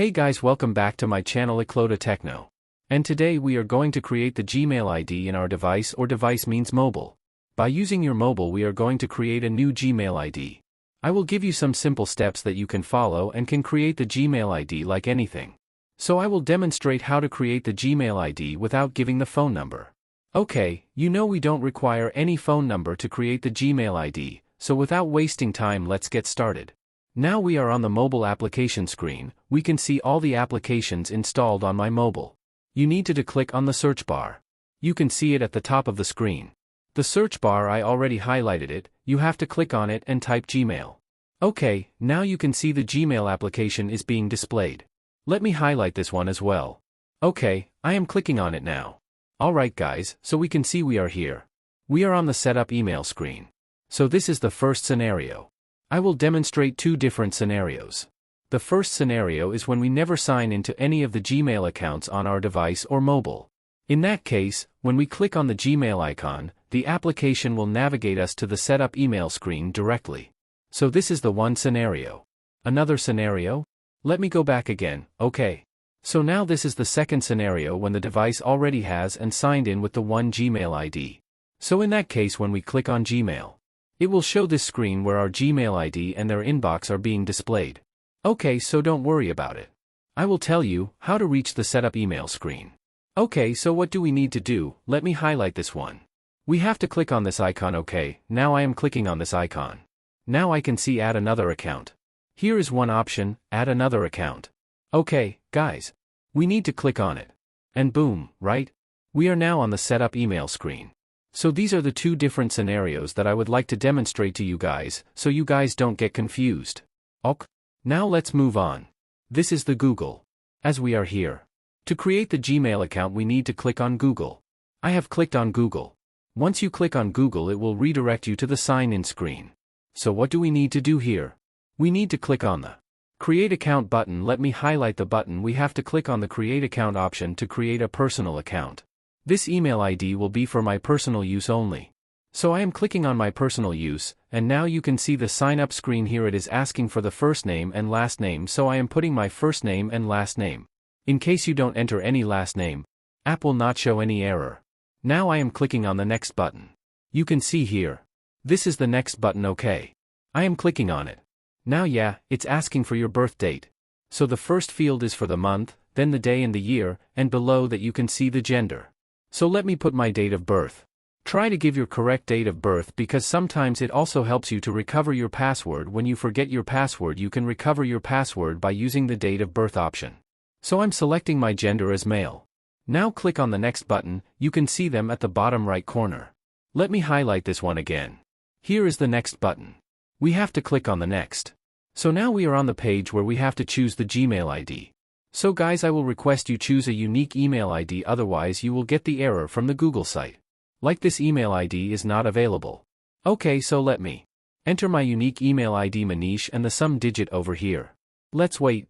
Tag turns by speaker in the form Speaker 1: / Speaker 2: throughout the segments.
Speaker 1: Hey guys, welcome back to my channel Iklota Techno. And today we are going to create the Gmail ID in our device, or device means mobile. By using your mobile we are going to create a new Gmail ID. I will give you some simple steps that you can follow and can create the Gmail ID like anything. So I will demonstrate how to create the Gmail ID without giving the phone number. Okay, you know we don't require any phone number to create the Gmail ID, so without wasting time let's get started. Now we are on the mobile application screen. We can see all the applications installed on my mobile. You need to click on the search bar. You can see it at the top of the screen. The search bar, I already highlighted it. You have to click on it and type Gmail. Okay, now you can see the Gmail application is being displayed. Let me highlight this one as well. Okay, I am clicking on it now. Alright guys, so we can see we are here. We are on the setup email screen. So this is the first scenario. I will demonstrate two different scenarios. The first scenario is when we never sign into any of the Gmail accounts on our device or mobile. In that case, when we click on the Gmail icon, the application will navigate us to the setup email screen directly. So this is the one scenario. Another scenario? Let me go back again, okay. So now this is the second scenario when the device already has and signed in with the one Gmail ID. So in that case when we click on Gmail, it will show this screen where our Gmail ID and their inbox are being displayed. Okay, so don't worry about it. I will tell you how to reach the setup email screen. Okay, so what do we need to do? Let me highlight this one. We have to click on this icon. Okay, now I am clicking on this icon. Now I can see add another account. Here is one option, add another account. Okay, guys. We need to click on it. And boom, right? We are now on the setup email screen. So these are the two different scenarios that I would like to demonstrate to you guys, so you guys don't get confused. Ok. Now let's move on. This is the Google. As we are here. To create the Gmail account we need to click on Google. I have clicked on Google. Once you click on Google it will redirect you to the sign-in screen. So what do we need to do here? We need to click on the Create Account button. Let me highlight the button. We have to click on the Create Account option to create a personal account. This email ID will be for my personal use only. So I am clicking on my personal use, and now you can see the sign up screen here. It is asking for the first name and last name, so I am putting my first name and last name. In case you don't enter any last name, app will not show any error. Now I am clicking on the next button. You can see here. This is the next button. Okay. I am clicking on it. Now yeah, it's asking for your birth date. So the first field is for the month, then the day and the year, and below that you can see the gender. So let me put my date of birth. Try to give your correct date of birth because sometimes it also helps you to recover your password. When you forget your password you can recover your password by using the date of birth option. So I'm selecting my gender as male. Now click on the next button. You can see them at the bottom right corner. Let me highlight this one again. Here is the next button. We have to click on the next. So now we are on the page where we have to choose the Gmail ID. So guys, I will request you choose a unique email ID, otherwise you will get the error from the Google site. Like this email ID is not available. Okay, so let me enter my unique email ID Manish and the sum digit over here. Let's wait.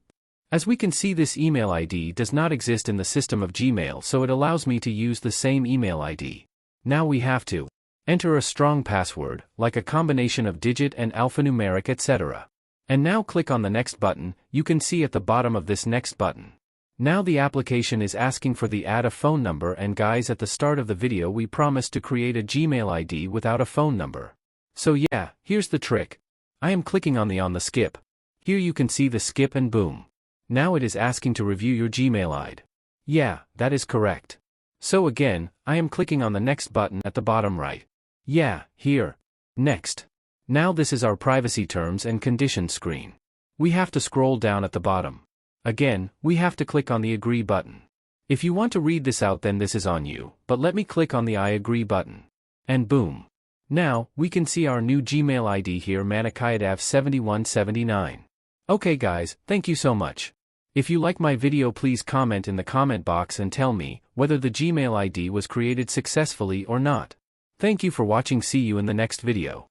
Speaker 1: As we can see this email ID does not exist in the system of Gmail, so it allows me to use the same email ID. Now we have to enter a strong password, like a combination of digit and alphanumeric etc. And now click on the next button. You can see at the bottom of this next button. Now the application is asking for the add a phone number, and guys, at the start of the video we promised to create a Gmail ID without a phone number. So yeah, here's the trick. I am clicking on the skip. Here you can see the skip and boom. Now it is asking to review your Gmail ID. Yeah, that is correct. So again, I am clicking on the next button at the bottom right. Yeah, here. Next. Now this is our privacy terms and conditions screen. We have to scroll down at the bottom. Again, we have to click on the agree button. If you want to read this out then this is on you, but let me click on the I agree button. And boom. Now, we can see our new Gmail ID here, Manikayadav7179. Okay guys, thank you so much. If you like my video please comment in the comment box and tell me whether the Gmail ID was created successfully or not. Thank you for watching. See you in the next video.